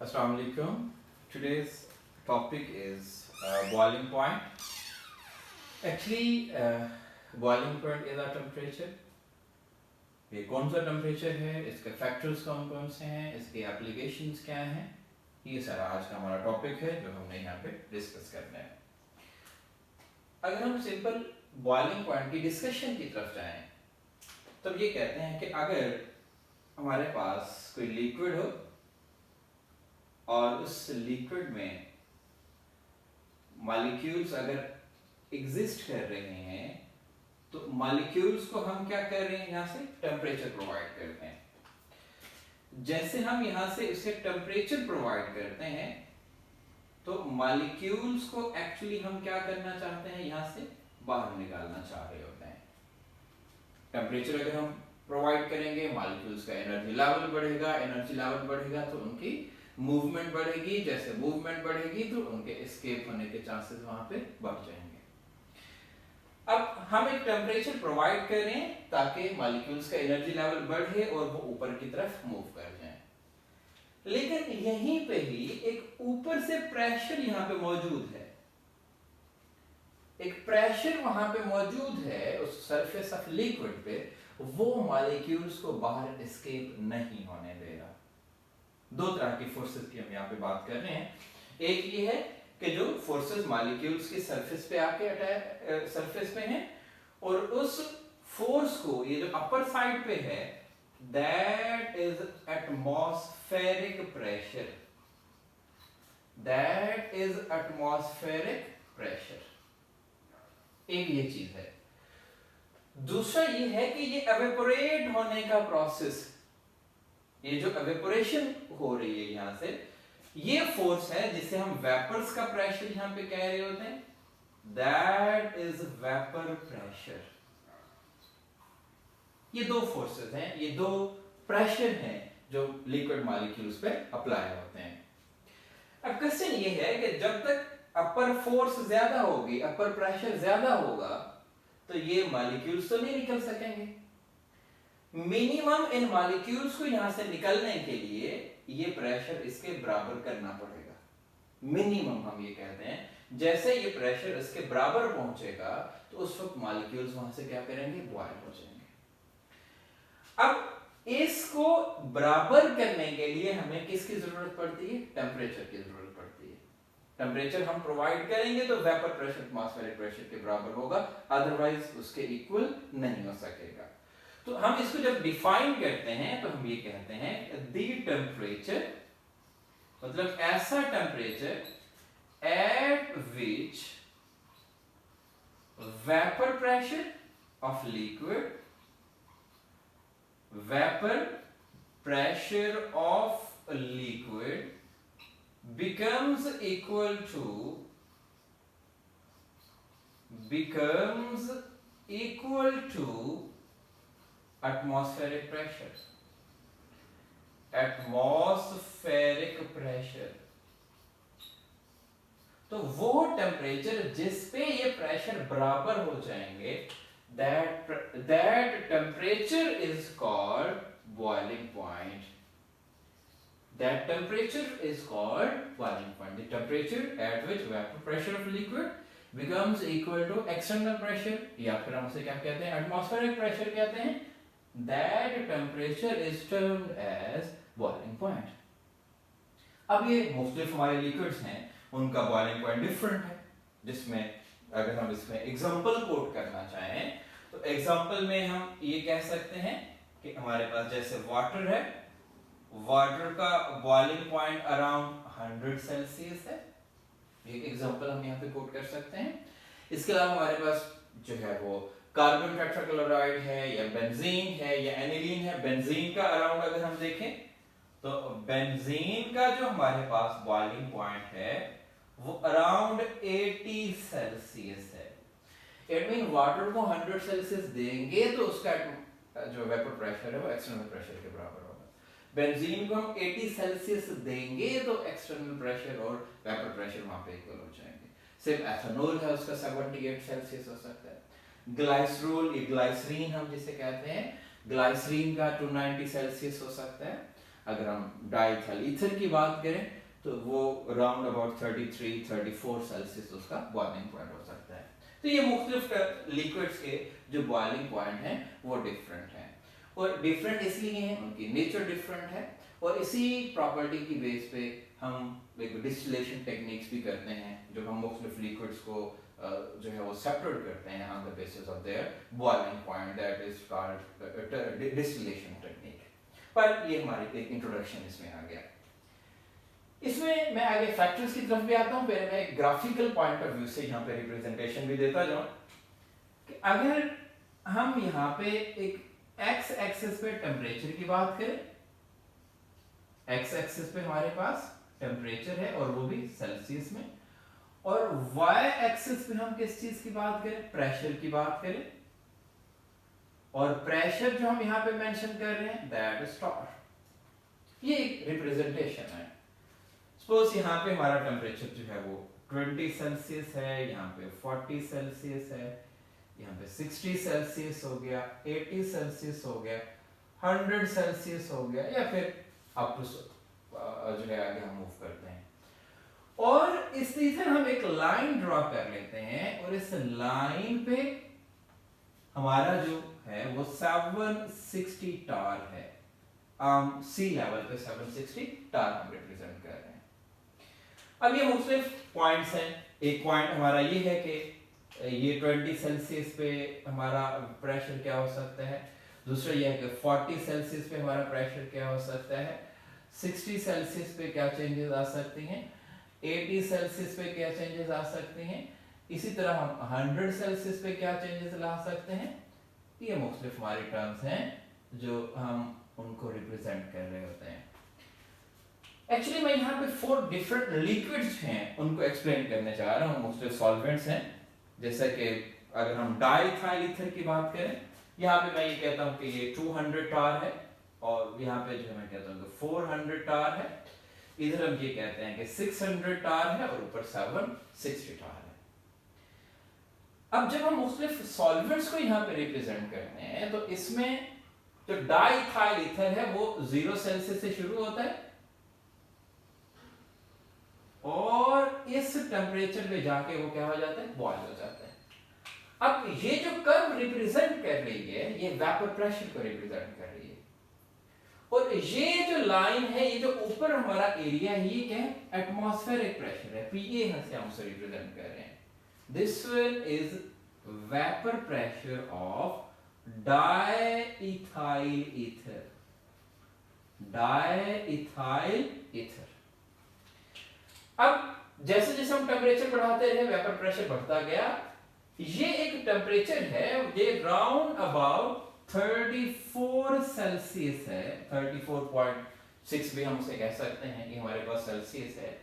Assalamu alaikum. Today's topic is boiling point. Actually, boiling point is a temperature. ये कौन सा temperature है, इसके फैक्टर्स कौन कौन से हैं, इसके एप्लीकेशंस क्या हैं, ये सारा आज का हमारा टॉपिक है जो हमने यहाँ पे डिस्कस करना है। अगर हम सिंपल बॉइलिंग पॉइंट की डिस्कशन की तरफ जाएं तो ये कहते हैं कि अगर हमारे पास कोई लिक्विड हो और उस लिक्विड में मॉलिक्यूल्स अगर एग्जिस्ट कर रहे हैं तो मॉलिक्यूल्स को हम क्या कर रहे हैं, यहां से टेम्परेचर प्रोवाइड करते हैं। जैसे हम यहां से इसे टेम्परेचर प्रोवाइड करते हैं तो मॉलिक्यूल्स को एक्चुअली हम क्या करना चाहते हैं, यहां से बाहर निकालना चाह रहे होते हैं। टेम्परेचर अगर हम प्रोवाइड करेंगे, मॉलिक्यूल्स का एनर्जी लेवल बढ़ेगा, एनर्जी लेवल बढ़ेगा तो उनकी मूवमेंट बढ़ेगी, जैसे मूवमेंट बढ़ेगी तो उनके एस्केप होने के चांसेस वहां पे बढ़ जाएंगे। अब हम एक टेम्परेचर प्रोवाइड कर रहे हैं ताकि मॉलिक्यूल्स का एनर्जी लेवल बढ़े और वो ऊपर की तरफ मूव कर जाएं। लेकिन यहीं पे ही एक ऊपर से प्रेशर यहां पे मौजूद है, एक प्रेशर वहां पे मौजूद है उस सरफेस ऑफ लिक्विड पे, वो मॉलिक्यूल्स को बाहर एस्केप नहीं होने दे रहा। दो तरह की फोर्सेस की हम यहाँ पे बात कर रहे हैं। एक ये है कि जो फोर्सेस मॉलिक्यूल्स के सरफेस पे आके सरफेस पे हैं और उस फोर्स को, ये जो अपर साइड पे है, that is atmospheric pressure, that is atmospheric pressure. एक ये चीज है। दूसरा ये है कि ये एवेपोरेट होने का प्रोसेस, ये जो एवेपोरेशन हो रही है यहां से, ये फोर्स है जिसे हम वेपर्स का प्रेशर यहां पे कह रहे होते हैं, दैट इज वेपर प्रेशर। ये दो फोर्सेस हैं, ये दो प्रेशर हैं जो लिक्विड मॉलिक्यूल्स पे अप्लाई होते हैं। अब क्वेश्चन ये है कि जब तक अपर फोर्स ज्यादा होगी, अपर प्रेशर ज्यादा होगा, तो ये मॉलिक्यूल्स तो नहीं निकल सकेंगे। मिनिमम इन मॉलिक्यूल्स को यहां से निकलने के लिए ये प्रेशर इसके बराबर करना पड़ेगा। मिनिमम हम ये कहते हैं, जैसे ये प्रेशर इसके बराबर पहुंचेगा तो उस वक्त मॉलिक्यूल्स वहां से क्या करेंगे, बॉयल हो जाएंगे। अब इसको बराबर करने के लिए हमें किसकी जरूरत पड़ती है, टेम्परेचर की जरूरत पड़ती है। टेम्परेचर हम प्रोवाइड करेंगे तो वेपर प्रेशर एटमॉस्फेरिक प्रेशर के बराबर होगा, अदरवाइज उसके इक्वल नहीं हो सकेगा। तो हम इसको जब डिफाइन करते हैं तो हम ये कहते हैं दी टेम्परेचर, मतलब ऐसा temperature at which vapour pressure of liquid, vapour pressure of liquid becomes equal to atmospheric pressure, atmospheric pressure। तो वो टेम्परेचर जिस पे ये प्रेशर बराबर हो जाएंगे, that temperature is called boiling point, that temperature is called boiling point, the temperature at which vapor pressure of liquid becomes equal to external pressure, या फिर हम उसे क्या कहते हैं, atmospheric pressure कहते हैं। That temperature is termed as boiling point। अब ये मुख्तलिफ हमारे लिक्विड्स हैं, उनका बॉइलिंग पॉइंट डिफरेंट है, जिसमें अगर हम इसमें एग्जांपल कोट करना चाहें तो एग्जांपल में हम ये कह सकते हैं कि हमारे पास जैसे वाटर है, वाटर का बॉइलिंग पॉइंट अराउंड 100 सेल्सियस है, एक एग्जांपल हम यहाँ पे कोट कर सकते हैं। इसके अलावा हमारे पास जो है वो कार्बन टेट्राक्लोराइड है या बेंजीन है या एनिलीन है। बेंजीन का अराउंड अगर हम देखें तो बेंजीन का जो हमारे पास बॉइलिंग पॉइंट है वो अराउंड 80 सेल्सियस है। इट मीन वाटर को 100 सेल्सियस देंगे तो उसका जो वेपर प्रेशर है वो एक्सटर्नल प्रेशर के बराबर होगा। बेंजीन को हम 80 सेल्सियस देंगे तो एक्सटर्नल प्रेशर और वेपर प्रेशर वहां पे इक्वल हो जाएंगे। सिर्फ एथेनॉल है, उसका 78 सेल्सियस हो सकता है। ग्लाइसरोल, ये ग्लाइसरीन हम जिसे कहते हैं, ग्लाइसरीन का 290 सेल्सियस हो सकता है। अगर हम डाइथाइल ईथर की बात करें तो वो राउंड अबाउट 33-34 सेल्सियस उसका बॉइलिंग पॉइंट हो सकता है। तो ये मुख्तलिफ लिक्विड्स के जो बॉइलिंग पॉइंट हैं वो डिफरेंट हैं, और डिफरेंट इसलिए हैं उनकी नेचर डिफरेंट है, और इसी प्रॉपर्टी की बेस पे हम एक डिस्टिलेशन टेक्निक्स भी करते हैं, जो हम मुख्तलिफ लिक्विड्स को जो है वो सेपरेट करते हैं on the basis of their boiling point, that is called distillation technique. पर ये हमारी एक इंट्रोडक्शन इसमें आ गया। इसमें मैं आगे फैक्टर्स की तरफ भी आता हूं, पहले मैं एक ग्राफिकल पॉइंट ऑफ व्यू से यहाँ पे रिप्रेजेंटेशन भी देता जाऊं कि अगर हम यहाँ पे एक एक्स एक्सिस पे टेम्परेचर की बात करें, एक्स एक्सिस पे हमारे पास टेम्परेचर है और वो भी सेल्सियस में, और वाई एक्सिस पे हम किस चीज की बात करें, प्रेशर की बात करें, और प्रेशर जो हम यहाँ पे मेंशन कर रहे हैं दैट इज टॉर। ये एक रिप्रेजेंटेशन है। सपोज यहाँ पे हमारा टेम्परेचर जो है वो 20 सेल्सियस है, यहाँ पे 40 सेल्सियस है, यहाँ पे 60 सेल्सियस हो गया, 80 सेल्सियस हो गया, 100 सेल्सियस हो गया, या फिर अप टू जो है आगे हम मूव करते हैं। और इस तरह हम एक लाइन ड्रॉ कर लेते हैं, और इस लाइन पे हमारा जो है वो 760 टार है, सी लेवल पे 760 टार हम रिप्रेजेंट कर रहे हैं। अब ये मुख्तलिफ पॉइंट्स हैं। एक पॉइंट हमारा ये है कि ये 20 सेल्सियस पे हमारा प्रेशर क्या हो सकता है, दूसरा ये है कि 40 सेल्सियस पे हमारा प्रेशर क्या हो सकता है, 60 सेल्सियस पे क्या चेंजेस आ सकती हैं, 80 सेल्सियस पे क्या चेंजेस आ सकते हैं, इसी तरह हम 100 सेल्सियस पे क्या चेंजेस ला सकते हैं। ये मुख्तलिफ हमारे टर्म्स हैं जो हम उनको रिप्रेजेंट कर रहे होते हैं। एक्चुअली मैं यहाँ पे 4 डिफरेंट लिक्विड्स हैं उनको एक्सप्लेन करने जा रहा हूँ, मुख्तलिफ सॉल्वेंट्स हैं। जैसे कि अगर हम डाइथाइल ईथर की बात करें, यहाँ पे मैं ये कहता हूँ कि ये 200 टार है, और यहाँ पे जो मैं कहता हूँ कि 400 टार है, इधर हम ये कहते हैं कि 600 टार है, और ऊपर 760 टार है। अब जब हम मुख्तलिफ सॉल्वेंट्स को यहाँ पे रिप्रेजेंट करते हैं तो इसमें जो डाइथाइल ईथर है वो 0 सेल्सियस से शुरू होता है, और इस टेम्परेचर पे जाके वो क्या हो जाता है, बॉयल हो जाता है। अब ये जो कर्व रिप्रेजेंट कर रही है ये वेपर प्रेशर को रिप्रेजेंट कर रही है, और ये जो लाइन है, ये जो ऊपर हमारा एरिया है, ये क्या है, एटमॉस्फेरिक प्रेशर है, पीए से हम उसे रिप्रेजेंट कर रहे हैं। This one is vapour pressure of diethyl ether, diethyl ether. अब जैसे जैसे हम टेम्परेचर बढ़ाते रहे वेपर प्रेशर बढ़ता गया। ये एक टेम्परेचर है, ये राउंड अबाउट 34 सेल्सियस है, 34.6 भी हम उसे कह सकते हैं, ये हमारे पास सेल्सियस है।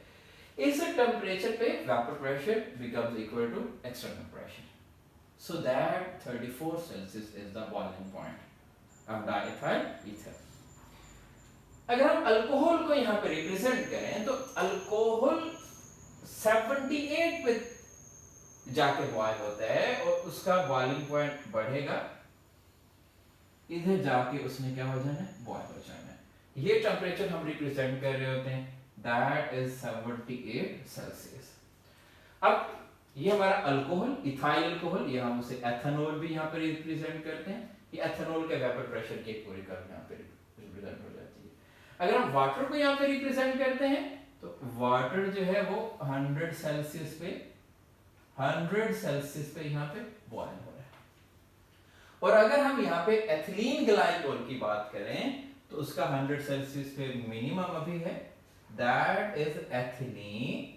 इस टेम्परेचर पे vapour pressure becomes equal to external pressure, so that 34 Celsius is the boiling point of diethyl ether. अगर हम अल्कोहल को यहाँ पे रिप्रेजेंट करें तो अल्कोहल 78 पे जाके बॉयल होता है, और उसका बॉइलिंग पॉइंट बढ़ेगा, इधर जाके उसने क्या हो जाना है, बॉयल हो जाना है। ये टेम्परेचर हम रिप्रेजेंट कर रहे होते हैं, दैट इज 78 सेल्सियस। अब ये हमारा अल्कोहल, इथाइल अल्कोहल, ये हम उसे एथेनॉल भी यहाँ पे रिप्रेजेंट करते हैं। ये एथेनॉल के वेपर प्रेशर की पूरी कर्व यहाँ पे रिप्रेजेंट हो जाती है। अगर हम वाटर को यहाँ पे रिप्रेजेंट करते हैं तो वाटर जो है वो 100 सेल्सियस पे, 100 सेल्सियस पे यहाँ पे बॉयल हो रहा है। और अगर हम यहाँ पे एथिलीन ग्लाइकोल की बात करें तो उसका 100 सेल्सियस पे मिनिमम अभी है, दैट इज एथिलीन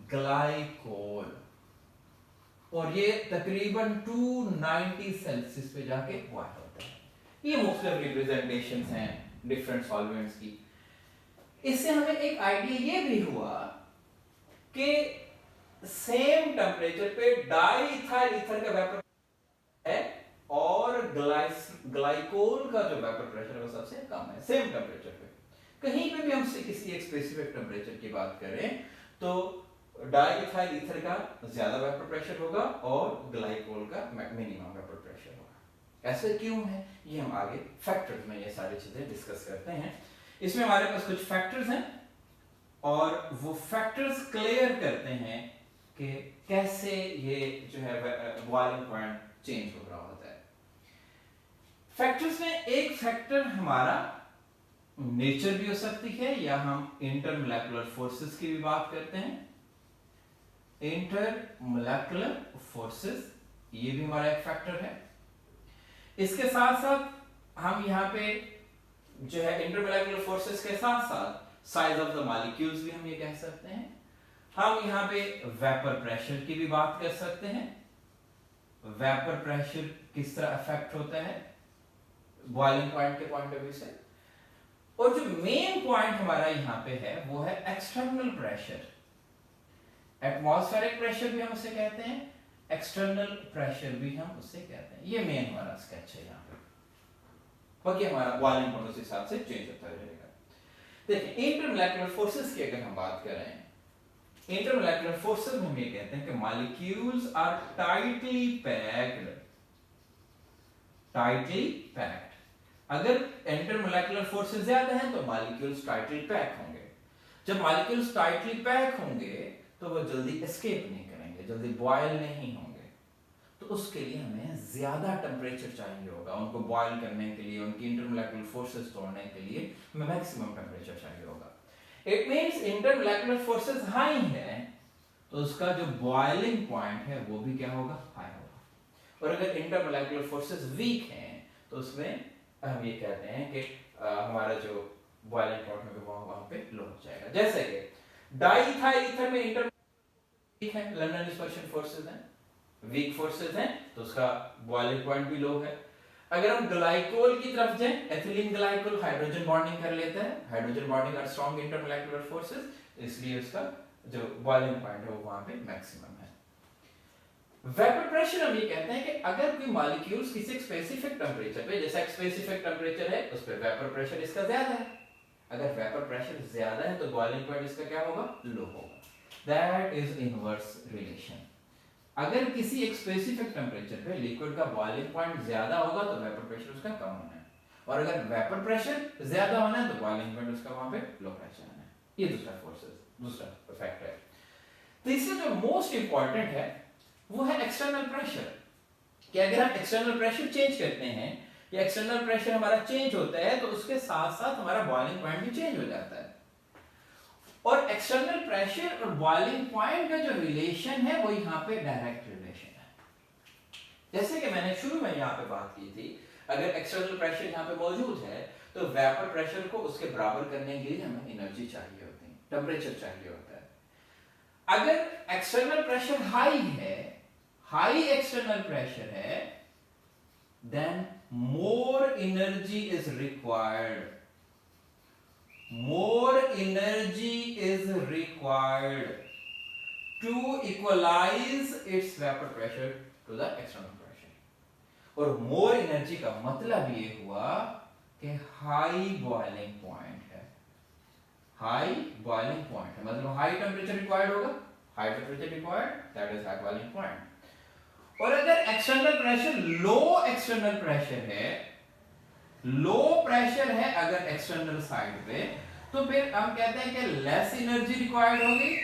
ग्लाइकोल, और ये तकरीबन 290 सेल्सियस पे जाके बॉयल होता है। ये मुख्तलिफ रिप्रेजेंटेशंस हैं डिफरेंट सॉल्वेंट्स की। इससे हमें एक आइडिया ये भी हुआ कि सेम टेम्परेचर पे डाइथाइल ईथर का वेपर है और ग्लाइकोल का जो वेपर प्रेशर है वो सबसे कम है सेम टेम्परेचर पे। कहीं पे भी हम किसी एक स्पेसिफिक टेम्परेचर की बात करें तो डाइथाइल ईथर का ज्यादा वेपर प्रेशर होगा और ग्लाइकोल का मिनिमम वेपर प्रेशर होगा। ऐसे क्यों है ये हम आगे फैक्टर्स में ये सारी चीजें डिस्कस करते हैं। इसमें हमारे पास कुछ फैक्टर्स हैं और वो फैक्टर्स क्लियर करते हैं कि कैसे ये जो है बॉइलिंग पॉइंट चेंज हो रहा होता है। फैक्टर्स में एक फैक्टर हमारा नेचर भी हो सकती है, या हम इंटरमोलेकुलर फोर्सेस की भी बात करते हैं। इंटरमोलेकुलर फोर्सेस ये भी हमारा एक फैक्टर है। इसके साथ साथ हम यहाँ पे जो है इंटरमोलेकुलर फोर्सेस के साथ साथ साइज ऑफ द मॉलिक्यूल्स भी हम ये कह सकते हैं। हम यहाँ पे वेपर प्रेशर की भी बात कर सकते हैं। वेपर प्रेशर किस तरह अफेक्ट होता है बॉइलिंग पॉइंट के पॉइंट ऑफ व्यू से। और जो मेन पॉइंट हमारा यहाँ पे है वो है एक्सटर्नल प्रेशर। एटमॉस्फेरिक प्रेशर भी हम उसे कहते हैं, एक्सटर्नल प्रेशर भी हम उसे कहते हैं। ये मेन हमारा स्केच है यहाँ पे, बाकी हमारा बॉइलिंग पॉइंट उस हिसाब से चेंज होता रहेगा। देखिए इंटरमोलेकुलर फोर्सेस की अगर हम बात करें, इंटरमोलेकुलर फोर्सेस में हम ये कहते हैं कि मॉलिक्यूल्स आर टाइटली पैक्ड। अगर इंटरमोलेकुलर फोर्सेस ज्यादा हैं तो मॉलिक्यूल्स टाइटली पैक होंगे। जब मॉलिक्यूल्स टाइटली पैक होंगे तो वो जल्दी एस्केप नहीं करेंगे, जल्दी बॉयल नहीं होंगे। तो उसके लिए हमें ज्यादा टेम्परेचर चाहिए होगा उनको बॉयल करने के लिए, उनकी इंटरमोलेकुलर फोर्सेस तोड़ने के लिए हमें मैक्सिमम टेम्परेचर चाहिए होगा। इट मींस इंटरमोलेकुलर फोर्सेस हाई है तो उसका जो बॉइलिंग पॉइंट है वो भी क्या होगा, हाई होगा। और अगर इंटरमोलेकुलर फोर्सेस वीक हैं तो उसमें हम ये कहते हैं कि हमारा जो बॉइलिंग पॉइंट है वो वहां पे लो हो जाएगा। जैसे कि डाइइथाइल ईथर में इंटर वीक है, लंदन डिस्पर्शन फोर्सेस हैं, वीक फोर्सेस हैं तो उसका बॉइलिंग पॉइंट भी लो है। अगर हम ग्लाइकोल की तरफ जाएं, एथिलीन ग्लाइकोल हाइड्रोजन बॉन्डिंग कर लेता है, hydrogen bonding are strong intermolecular forces, इसलिए उसका जो बॉइलिंग पॉइंट है वो वहां पे मैक्सिमम है। वेपर प्रेशर हम ये कहते हैं कि अगर कोई मॉलिक्यूल्स किसी स्पेसिफिक टेंपरेचर पे, जैसा एक स्पेसिफिक टेंपरेचर है उस पे वेपर प्रेशर इसका ज्यादा है, अगर वेपर प्रेशर ज्यादा है तो बॉइलिंग पॉइंट इसका क्या होगा, लो होगा। That is inverse relation. अगर किसी एक स्पेसिफिक टेंपरेचर पे लिक्विड का बॉइलिंग पॉइंट ज्यादा होगा तो वेपर प्रेशर उसका कम होना है, और अगर वेपर प्रेशर ज्यादा होना है तो बॉइलिंग पॉइंट उसका वहां पे लो प्रेशर होना है। ये दूसरा फोर्सेस, दूसरा फैक्टर है। तीसरा जो मोस्ट इंपॉर्टेंट है वो है एक्सटर्नल प्रेशर। कि अगर हम एक्सटर्नल प्रेशर चेंज करते हैं या एक्सटर्नल प्रेशर हमारा चेंज होता है तो उसके साथ साथ हमारा बॉइलिंग पॉइंट भी चेंज हो जाता है। और एक्सटर्नल प्रेशर और बॉइलिंग पॉइंट का जो रिलेशन है वो यहाँ पे डायरेक्ट रिलेशन है। जैसे कि मैंने शुरू में यहाँ पे बात की थी, अगर एक्सटर्नल प्रेशर यहाँ पे मौजूद है तो वेपर प्रेशर को उसके बराबर करने के लिए हमें एनर्जी चाहिए होती है, टेम्परेचर चाहिए होता है। अगर एक्सटर्नल प्रेशर हाई है, हाई एक्सटर्नल प्रेशर है, then more energy is required, more energy is required to equalize its vapor pressure to the external pressure। और more energy का मतलब ये हुआ कि high boiling point है, high boiling point है मतलब high temperature required होगा, high temperature required, that is high boiling point। और अगर external pressure low external pressure है, लो प्रेशर है अगर एक्सटर्नल साइड पे, तो फिर हम कहते हैं कि लेस एनर्जी रिक्वायर्ड होगी।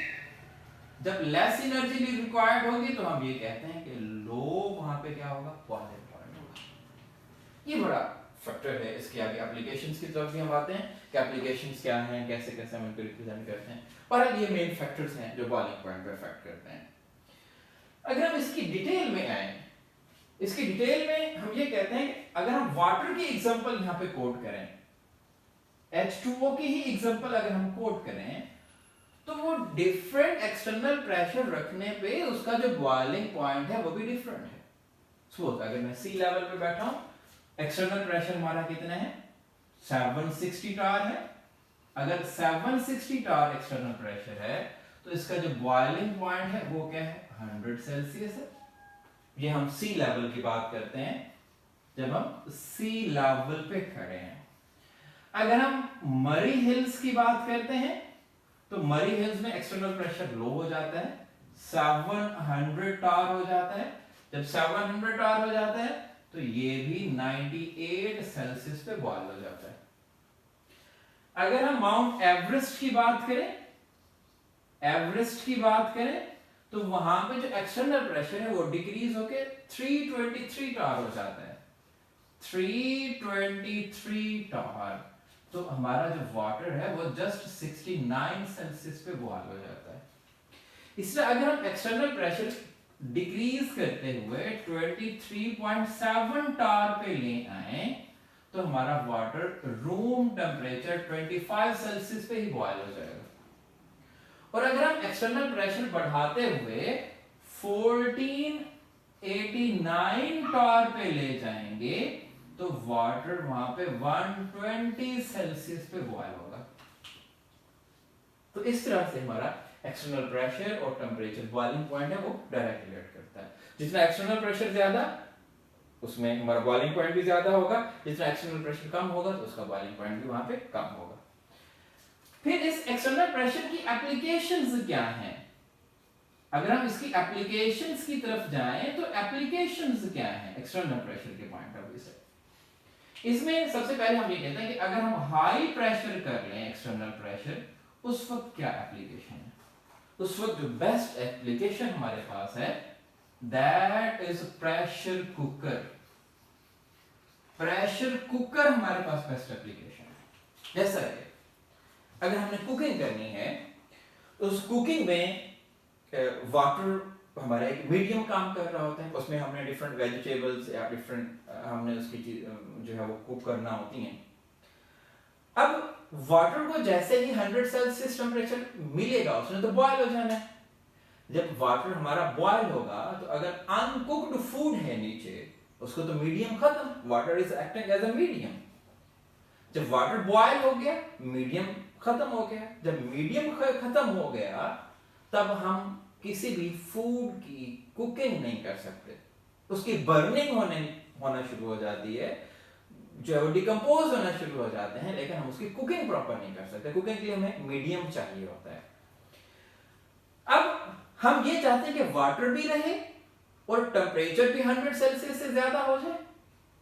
जब लेस एनर्जी रिक्वायर्ड होगी तो हम ये कहते हैं कि लो वहां पे क्या होगा, बॉइलिंग पॉइंट होगा। ये बड़ा फैक्टर है। इसके आगे एप्लीकेशंस की तरफ भी हम आते हैं कि एप्लीकेशंस क्या हैं, कैसे कैसे हम इनको रिप्रेजेंट करते हैं, पर ये मेन फैक्टर्स हैं जो बॉइलिंग पॉइंट पे अफेक्ट करते हैं। अगर हम इसकी डिटेल में आए, इसकी डिटेल में हम ये कहते हैं कि अगर हम वाटर की एग्जांपल यहां पे कोट करें, H2O की ही एग्जांपल अगर हम कोट करें तो वो डिफरेंट एक्सटर्नल प्रेशर रखने पे उसका जो बॉइलिंग पॉइंट है वो भी डिफरेंट है। सपोज अगर मैं सी लेवल पे बैठा हूं, एक्सटर्नल प्रेशर हमारा कितना है, 760 टार है। अगर 760 टार एक्सटर्नल प्रेशर है तो इसका जो बॉइलिंग पॉइंट है वो क्या है, 100 सेल्सियस है। ये हम सी लेवल की बात करते हैं जब हम सी लेवल पे खड़े हैं। अगर हम मरी हिल्स की बात करते हैं तो मरी हिल्स में एक्सटर्नल प्रेशर लो हो जाता है, 700 टार हो जाता है। जब 700 टार हो जाता है तो ये भी 98 सेल्सियस पे बॉयल हो जाता है। अगर हम माउंट एवरेस्ट की बात करें, एवरेस्ट की बात करें, तो वहां पे जो एक्सटर्नल प्रेशर है वो डिक्रीज होके 323 टार हो जाता है, 323 टार। तो हमारा जो वाटर है वो जस्ट 69 सेल्सियस पे बॉयल हो जाता है। इसलिए अगर हम एक्सटर्नल प्रेशर डिक्रीज करते हुए 23.7 टार पे ले आए तो हमारा वाटर रूम टेम्परेचर 25 सेल्सियस पे ही बॉयल हो जाएगा। और अगर हम एक्सटर्नल प्रेशर बढ़ाते हुए 1489 टार पे ले जाएंगे तो वाटर वहां पे 120 सेल्सियस पे बॉयल होगा। तो इस तरह से हमारा एक्सटर्नल प्रेशर और टेम्परेचर बॉइलिंग पॉइंट है वो डायरेक्ट रिलेट करता है। जितना एक्सटर्नल प्रेशर ज्यादा उसमें हमारा बॉइलिंग पॉइंट भी ज्यादा होगा, जितना एक्सटर्नल प्रेशर कम होगा तो उसका बॉइलिंग पॉइंट भी वहां पे कम होगा। फिर इस एक्सटर्नल प्रेशर की एप्लीकेशंस क्या हैं? अगर हम इसकी एप्लीकेशंस की तरफ जाएं तो एप्लीकेशंस क्या हैं एक्सटर्नल प्रेशर के पॉइंट ऑफ व्यू से? इसमें सबसे पहले हम ये कहते हैं कि अगर हम हाई प्रेशर कर लें एक्सटर्नल प्रेशर, उस वक्त क्या एप्लीकेशन है? उस वक्त जो बेस्ट एप्लीकेशन हमारे पास है that is pressure cooker. Pressure cooker हमारे पास बेस्ट एप्लीकेशन है। जैसा कि अगर हमने कुकिंग करनी है तो उस कुकिंग में वाटर हमारा एक मीडियम काम कर रहा होता है, उसमें हमने डिफरेंट वेजिटेबल्स या डिफरेंट हमने उसकी चीज जो है वो कुक करना होती हैं। अब वाटर को जैसे ही 100 सेल्सियस टेम्परेचर मिलेगा उसने तो बॉयल हो जाना है। जब वाटर हमारा बॉयल होगा तो अगर अनकुक्ड फूड है नीचे उसको तो मीडियम खत्म, water is acting as a medium. जब वाटर बॉयल हो गया मीडियम खत्म हो गया। जब मीडियम खत्म हो गया तब हम किसी भी फूड की कुकिंग नहीं कर सकते, उसकी बर्निंग होना शुरू हो जाती है, जो है वो डिकम्पोज होना शुरू हो जाते हैं, लेकिन हम उसकी कुकिंग प्रॉपर नहीं कर सकते। कुकिंग के लिए हमें मीडियम चाहिए होता है। अब हम ये चाहते हैं कि वाटर भी रहे और टेम्परेचर भी 100 सेल्सियस से ज्यादा हो जाए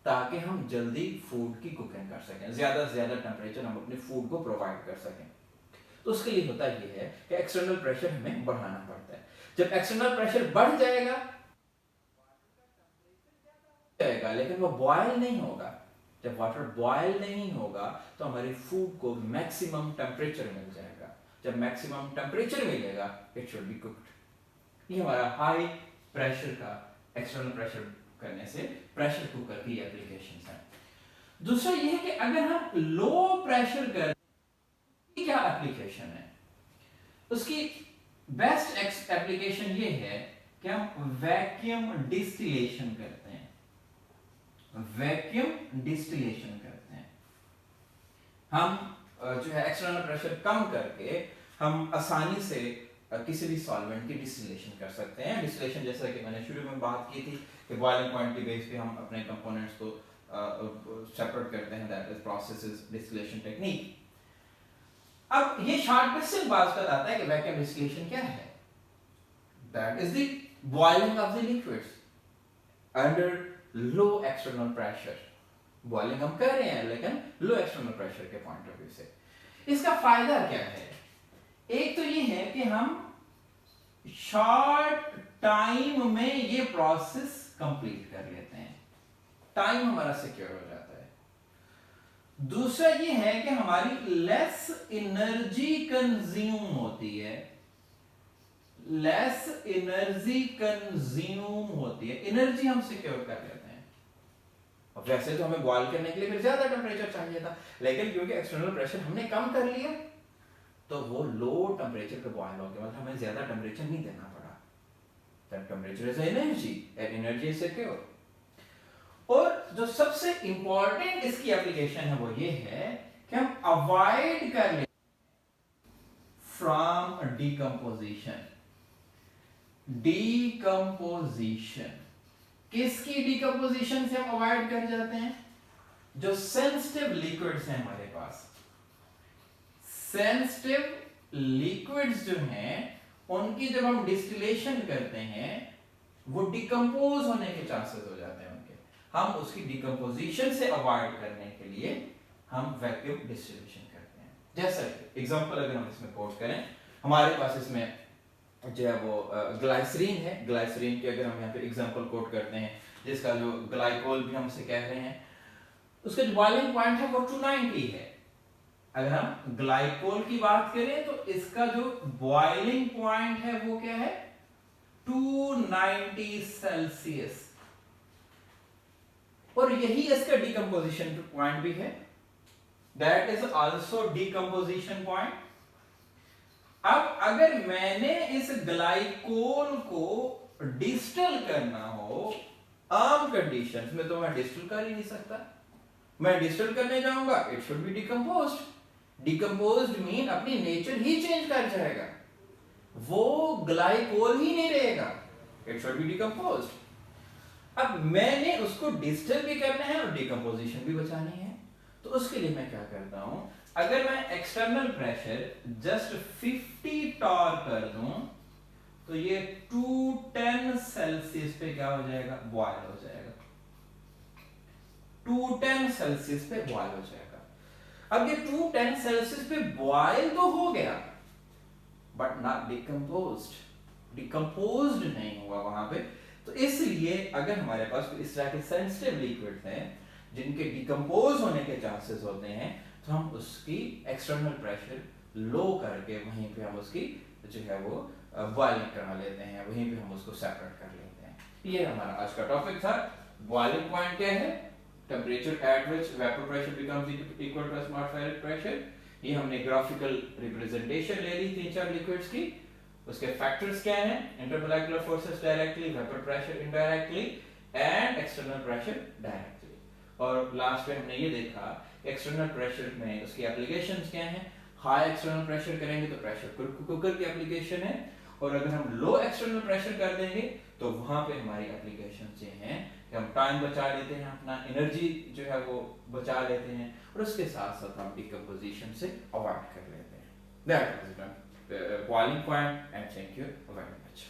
ताकि हम जल्दी फूड की कुकिंग कर सकें, ज्यादा से ज्यादा टेम्परेचर हम अपने फूड को प्रोवाइड कर सकें। तो उसके लिए होता यह है कि एक्सटर्नल प्रेशर हमें बढ़ाना पड़ता है। जब एक्सटर्नल प्रेशर बढ़ जाएगा लेकिन वो बॉयल नहीं होगा। जब वाटर बॉयल नहीं होगा तो हमारे फूड को मैक्सिमम टेम्परेचर मिल जाएगा। जब मैक्सिमम टेम्परेचर मिलेगा इट शुड बी कुक्ड। ये हमारा हाई प्रेशर का एक्सटर्नल प्रेशर करने से प्रेशर कुकर की एप्लीकेशंस है। दूसरा यह है कि अगर हम लो प्रेशर कर क्या एप्लीकेशन है? उसकी बेस्ट एप्लीकेशन ये है कि हम वैक्यूम डिस्टिलेशन करते हैं। वैक्यूम डिस्टिलेशन करते हैं हम जो है एक्सटर्नल प्रेशर कम करके हम आसानी से किसी भी सॉल्वेंट की डिस्टिलेशन कर सकते हैं। डिस्टिलेशन जैसा कि मैंने शुरू में बात की थी कि बॉइलिंग पॉइंट के बेस पे हम अपने कंपोनेंट्स को सेपरेट करते हैं, that is process is distillation technique. अब ये शॉर्ट क्वेश्चन बात बताता है कि वैक्यूम डिस्टिलेशन क्या है? That is the boiling of the liquids under low external pressure. Boiling हम कर रहे हैं लेकिन लो एक्सटर्नल प्रेशर के पॉइंट ऑफ व्यू से। इसका फायदा क्या है? एक तो ये है कि हम शॉर्ट टाइम में ये प्रोसेस कंप्लीट कर लेते हैं, टाइम हमारा सिक्योर हो जाता है। दूसरा ये है कि हमारी लेस एनर्जी कंज्यूम होती है, लेस एनर्जी कंज्यूम होती है, एनर्जी हम सिक्योर कर लेते हैं। अब वैसे तो हमें बॉयल करने के लिए फिर ज्यादा टेम्परेचर चाहिए था, लेकिन क्योंकि एक्सटर्नल प्रेशर हमने कम कर लिया तो वो लो टेम्परेचर पे बॉयल हो गया, मतलब हमें ज्यादा टेम्परेचर नहीं देना पड़ा। That temperature is energy and energy is secure. और जो सबसे इंपॉर्टेंट इसकी एप्लीकेशन है वो ये है कि हम अवॉइड कर ले फ्रॉम डिकम्पोजिशन। डिकम्पोजिशन किसकी डिकम्पोजिशन से हम अवॉइड कर जाते हैं? जो सेंसिटिव लिक्विड्स हैं हमारे पास, सेंसिटिव लिक्विड्स जो हैं उनकी जब हम डिस्टिलेशन करते हैं वो डिकम्पोज होने के चांसेस हो जाते हैं उनके। हम उसकी डिकम्पोजिशन से अवॉइड करने के लिए हम वैक्यूम डिस्टिलेशन करते हैं। जैसा एग्जांपल अगर हम इसमें कोट करें, हमारे पास इसमें जो है वो ग्लाइसरीन है, ग्लाइसरीन के अगर हम यहाँ पे एग्जांपल कोट करते हैं, जिसका जो ग्लाइकोल भी हम उसे कह रहे हैं, उसका जो बॉइलिंग पॉइंट है वो 290 है। अगर हम ग्लाइकोल की बात करें तो इसका जो बॉइलिंग पॉइंट है वो क्या है, 290 सेल्सियस, और यही इसका डिकम्पोजिशन पॉइंट भी है, that is also decomposition point. अब अगर मैंने इस ग्लाइकोल को डिस्टिल करना हो आम कंडीशंस में, तो मैं डिस्टिल कर ही नहीं सकता। मैं डिस्टिल करने जाऊंगा, it should be decomposed. Decomposed mean अपनी नेचर ही चेंज कर जाएगा, वो ग्लाइकोल ही नहीं रहेगा, इट शुड बी डिकम्पोज्ड। अब मैंने उसको डिस्टिल भी करना है और डिकम्पोजिशन भी बचानी है, तो उसके लिए मैं क्या करता हूं, अगर मैं एक्सटर्नल प्रेशर जस्ट 50 टॉर कर दूं, तो ये 210 सेल्सियस पे क्या हो जाएगा, बॉयल हो जाएगा। 210 सेल्सियस पे बॉयल हो जाएगा। अब ये 210 सेल्सियस पे बॉयल तो हो गया, बट नॉट डिकम्पोज्ड, डिकम्पोज्ड नहीं हुआ वहां पे। तो इसलिए अगर हमारे पास इस तरह के सेंसिटिव लिक्विड्स हैं जिनके डिकम्पोज होने के चांसेस होते हैं, तो हम उसकी एक्सटर्नल प्रेशर लो करके वहीं पे हम उसकी जो है वो बॉइलिंग करा लेते हैं, वहीं पे हम उसको सेपरेट कर लेते हैं। ये हमारा आज का टॉपिक था। बॉइलिंग पॉइंट क्या है, temperature at which vapour pressure becomes equal to atmospheric pressure. ये हमने ग्राफिकल रिप्रेजेंटेशन ले ली 3-4 लिक्विड्स की। उसके फैक्टर्स क्या हैं, intermolecular forces directly, vapour pressure indirectly and external pressure directly. और लास्ट में हमने ये देखा एक्सटर्नल प्रेशर में उसकी एप्लीकेशंस क्या हैं। हाई एक्सटर्नल प्रेशर करेंगे तो प्रेशर कुकर की एप्लीकेशन है, और अगर हम लो एक्सटर्नल प्रेशर कर देंगे तो वहां पे हमारी एप्लीकेशन ये हैं कि हम टाइम बचा लेते हैं, अपना एनर्जी जो है वो बचा लेते हैं, और उसके साथ साथ हम डिकम्पोजिशन से अवॉइड कर लेते हैं। That was the boiling point, and thank you very much.